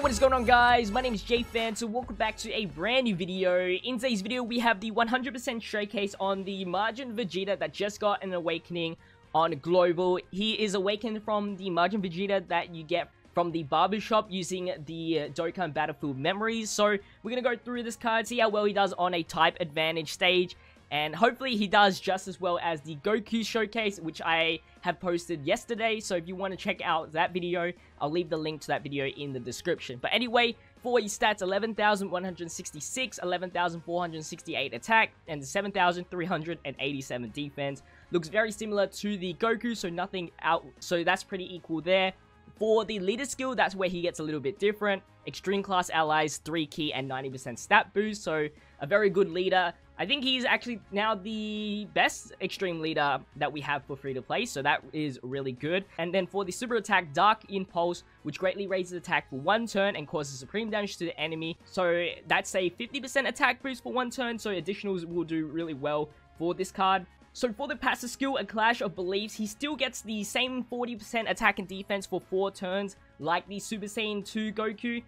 what is going on, guys? My name is JFan, so welcome back to a brand new video. In today's video, we have the 100% showcase on the Majin Vegeta that just got an awakening on Global. He is awakened from the Majin Vegeta that you get from the barbershop using the Dokkan Battlefield memories. So we're going to go through this card, see how well he does on a type advantage stage. And hopefully he does just as well as the Goku showcase, which I have posted yesterday. So if you want to check out that video, I'll leave the link to that video in the description. But anyway, for his stats, 11,166, 11,468 attack, and 7,387 defense. Looks very similar to the Goku, so nothing out. So that's pretty equal there. For the leader skill, that's where he gets a little bit different. Extreme class allies, 3 key and 90% stat boost. So a very good leader. I think he's actually now the best extreme leader that we have for free to play, so that is really good. And then for the super attack, Dark Impulse, which greatly raises attack for 1 turn and causes supreme damage to the enemy. So that's a 50% attack boost for 1 turn, so additionals will do really well for this card. So for the passive skill, A Clash of Beliefs, he still gets the same 40% attack and defense for 4 turns like the Super Saiyan 2 Goku.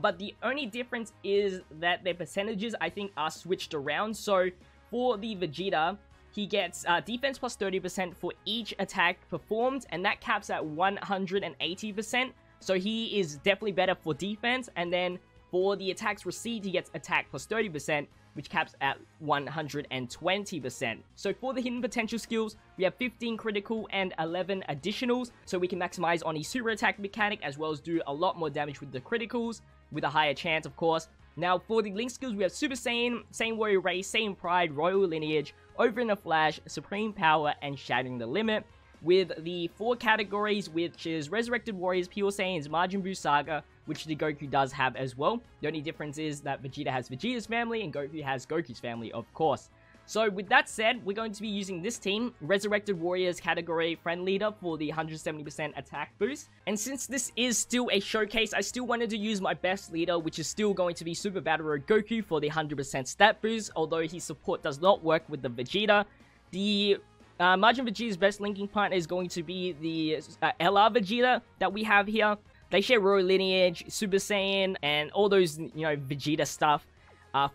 But the only difference is that their percentages, I think, are switched around. So for the Vegeta, he gets defense plus 30% for each attack performed, and that caps at 180%. So he is definitely better for defense. And then for the attacks received, he gets attack plus 30%, which caps at 120%. So for the hidden potential skills, we have 15 critical and 11 additionals, so we can maximize on his super attack mechanic as well as do a lot more damage with the criticals, with a higher chance, of course. Now for the link skills, we have Super Saiyan, Saiyan Warrior Race, Saiyan Pride, Royal Lineage, Over in a Flash, Supreme Power, and Shattering the Limit, with the 4 categories, which is Resurrected Warriors, Pure Saiyans, Majin Buu Saga, which the Goku does have as well. The only difference is that Vegeta has Vegeta's family and Goku has Goku's family, of course. So with that said, we're going to be using this team, Resurrected Warriors category friend leader, for the 170% attack boost. And since this is still a showcase, I still wanted to use my best leader, which is still going to be Super Battle Road Goku for the 100% stat boost, although his support does not work with the Vegeta. The Majin Vegeta's best linking partner is going to be the LR Vegeta that we have here. They share Royal Lineage, Super Saiyan, and all those, Vegeta stuff.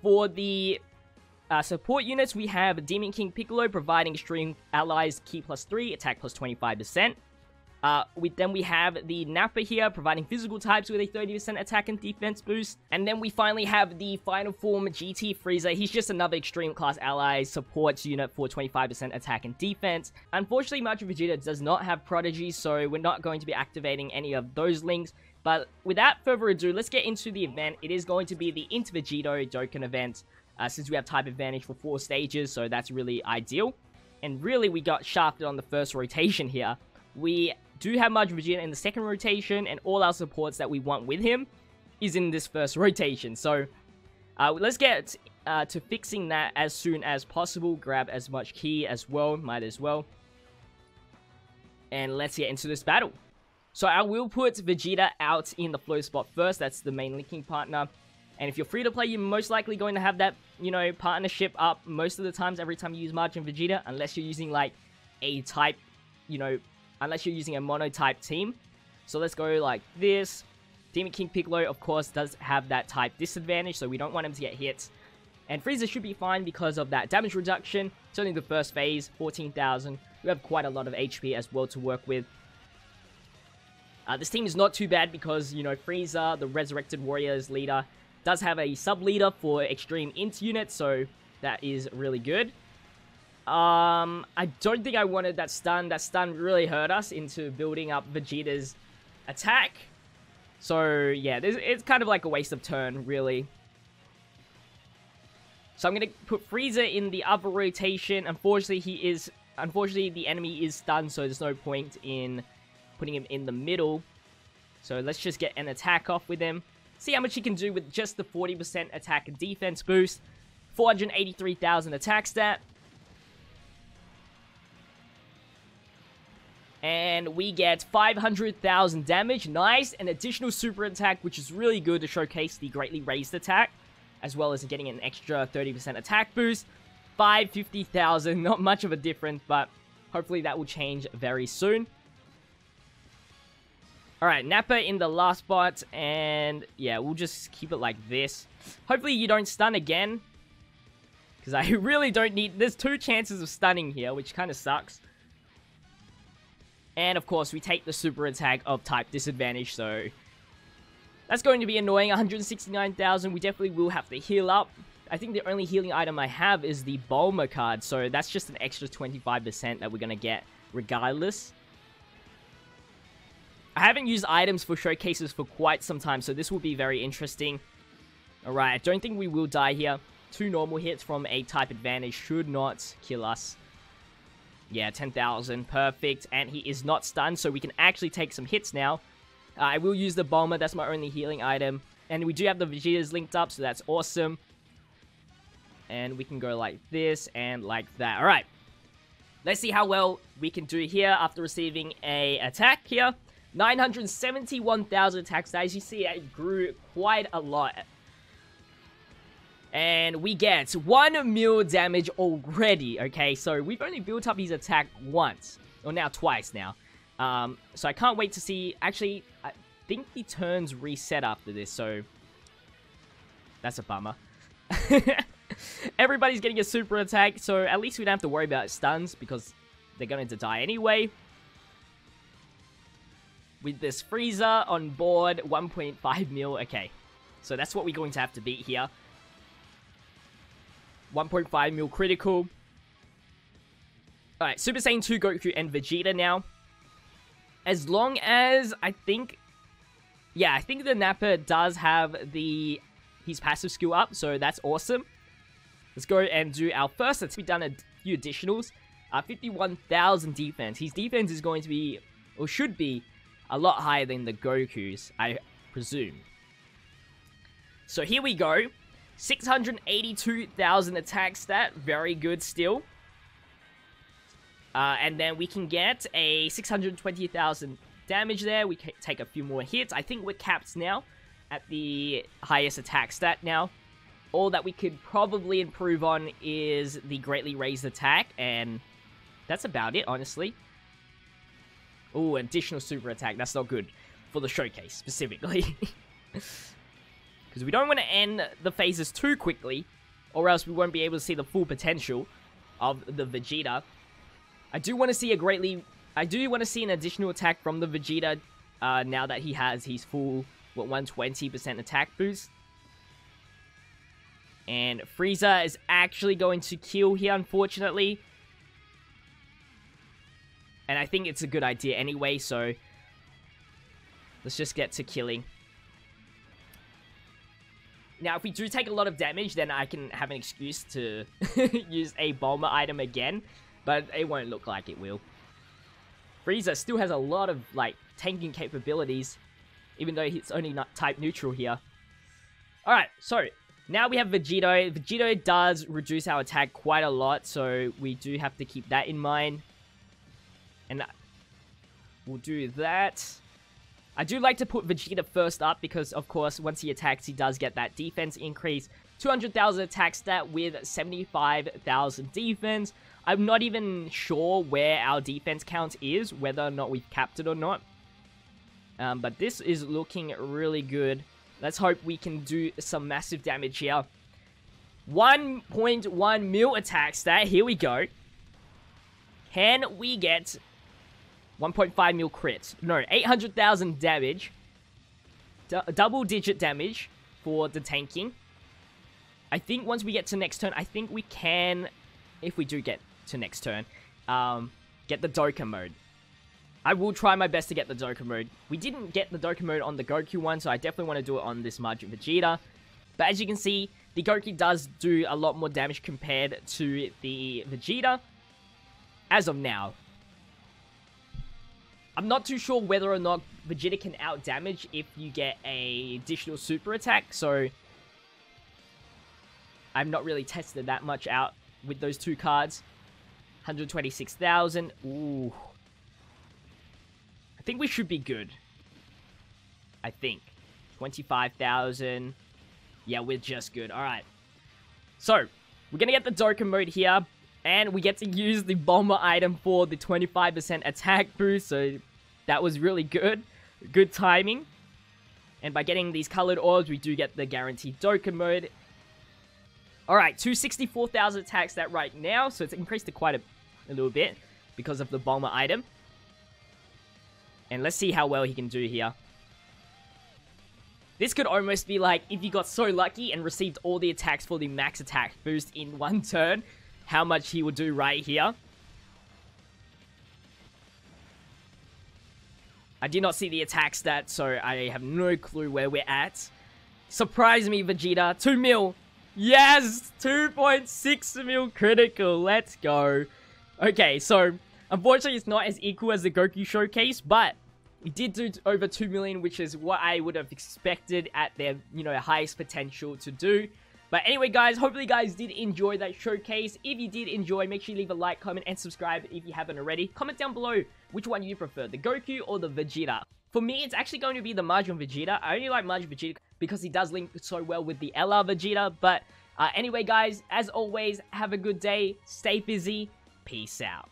For the support units, we have Demon King Piccolo providing extreme allies key plus 3, attack plus 25%. Then we have the Nappa here providing physical types with a 30% attack and defense boost. And then we finally have the final form GT Frieza. He's just another extreme class ally support unit for 25% attack and defense. Unfortunately, Majin Vegeta does not have Prodigy, so we're not going to be activating any of those links. But without further ado, let's get into the event. It is going to be the InterVegetto Dokkan event, since we have type advantage for 4 stages, so that's really ideal. And really, we got shafted on the first rotation here. We do have Majin Vegeta in the second rotation, and all our supports that we want with him is in this first rotation. So let's get to fixing that as soon as possible. Grab as much key as well, might as well. And let's get into this battle. So I will put Vegeta out in the flow spot first. That's the main linking partner. And if you're free to play, you're most likely going to have that, partnership up most of the times every time you use Majin Vegeta, unless you're using like a type, unless you're using a mono-type team. So let's go like this. Demon King Piccolo, of course, does have that type disadvantage, so we don't want him to get hit. And Frieza should be fine because of that damage reduction. It's only the first phase, 14,000. We have quite a lot of HP as well to work with. This team is not too bad because, Frieza, the Resurrected Warriors leader, does have a sub-leader for extreme int units, so that is really good. I don't think I wanted that stun. That stun really hurt us into building up Vegeta's attack. So, yeah, it's kind of like a waste of turn, really. So I'm going to put Frieza in the other rotation. Unfortunately, the enemy is stunned, so there's no point in putting him in the middle. So let's just get an attack off with him. See how much he can do with just the 40% attack and defense boost. 483,000 attack stat. And we get 500,000 damage. Nice. An additional super attack, which is really good to showcase the greatly raised attack, as well as getting an extra 30% attack boost. 550,000. Not much of a difference, but hopefully that will change very soon. Alright, Nappa in the last spot, and yeah, we'll just keep it like this. Hopefully you don't stun again, because I really don't need... There's 2 chances of stunning here, which kind of sucks. And of course, we take the super attack of type disadvantage, so... That's going to be annoying. 169,000, we definitely will have to heal up. I think the only healing item I have is the Bulma card, so that's just an extra 25% that we're going to get regardless. I haven't used items for showcases for quite some time, so this will be very interesting. Alright, I don't think we will die here. 2 normal hits from a type advantage should not kill us. Yeah, 10,000, perfect. And he is not stunned, so we can actually take some hits now. I will use the Bulma, that's my only healing item. And we do have the Vegetas linked up, so that's awesome. And we can go like this and like that. Alright, let's see how well we can do here after receiving a attack here. 971,000 attack stats. You see, it grew quite a lot. And we get 1 mil damage already, okay? So we've only built up his attack once. Or now twice now. So I can't wait to see... Actually, I think the turns reset after this, so... That's a bummer. Everybody's getting a super attack, so at least we don't have to worry about stuns, because they're going to die anyway. With this Frieza on board, 1.5 mil. Okay, so that's what we're going to have to beat here. 1.5 mil critical. Alright, Super Saiyan 2 Goku and Vegeta now. As long as, I think... Yeah, I think the Nappa does have his passive skill up, so that's awesome. Let's go and do our first. We've done a few additionals. 51,000 defense. His defense is going to be, or should be, a lot higher than the Goku's, I presume. So here we go. 682,000 attack stat. Very good still. And then we can get a 620,000 damage there. We can take a few more hits. I think we're capped now at the highest attack stat now. All that we could probably improve on is the greatly raised attack, and that's about it, honestly. Ooh, additional super attack. That's not good for the showcase, specifically. Because we don't want to end the phases too quickly, or else we won't be able to see the full potential of the Vegeta. I do want to see an additional attack from the Vegeta, now that he has his full, 120% attack boost. And Frieza is actually going to kill here, unfortunately. And I think it's a good idea anyway, so let's just get to killing. Now, if we do take a lot of damage, then I can have an excuse to use a Bulma item again, but it won't look like it will. Frieza still has a lot of, like, tanking capabilities, even though he's only not type neutral here. Alright, so now we have Vegito. Vegito does reduce our attack quite a lot, so we do have to keep that in mind. And we'll do that. I do like to put Vegeta first up because, of course, once he attacks, he does get that defense increase. 200,000 attack stat with 75,000 defense. I'm not even sure where our defense count is, whether or not we've capped it or not. But this is looking really good. Let's hope we can do some massive damage here. 1.1 mil attack stat. Here we go. Can we get 1.5 mil crits? No, 800,000 damage. Double-digit damage for the tanking. I think once we get to next turn, I think we can, if we do get to next turn, get the Dokkan mode. I will try my best to get the Dokkan mode. We didn't get the Dokkan mode on the Goku one, so I definitely want to do it on this Majin Vegeta. But as you can see, the Goku does do a lot more damage compared to the Vegeta, as of now. I'm not too sure whether or not Vegeta can out-damage if you get a additional super attack, so I've not really tested that much out with those two cards. 126,000. Ooh. I think we should be good. I think. 25,000. Yeah, we're just good. Alright. So, we're gonna get the Dokkan mode here. And we get to use the Bulma item for the 25% attack boost. So, that was really good. Good timing. And by getting these colored orbs, we do get the guaranteed Dokkan mode. Alright, 264,000 attacks that right now, so it's increased to quite a little bit because of the Bulma item. And let's see how well he can do here. This could almost be like if you got so lucky and received all the attacks for the max attack boost in one turn, how much he would do right here. I did not see the attack stat, so I have no clue where we're at. Surprise me, Vegeta. 2 mil. Yes! 2.6 mil critical. Let's go. Okay, so unfortunately it's not as equal as the Goku showcase, but we did do over 2 million, which is what I would have expected at their, highest potential to do. But anyway, guys, hopefully you guys did enjoy that showcase. If you did enjoy, make sure you leave a like, comment, and subscribe if you haven't already. Comment down below which one you prefer, the Goku or the Vegeta. For me, it's actually going to be the Majin Vegeta. I only like Majin Vegeta because he does link so well with the LR Vegeta. But anyway, guys, as always, have a good day. Stay busy. Peace out.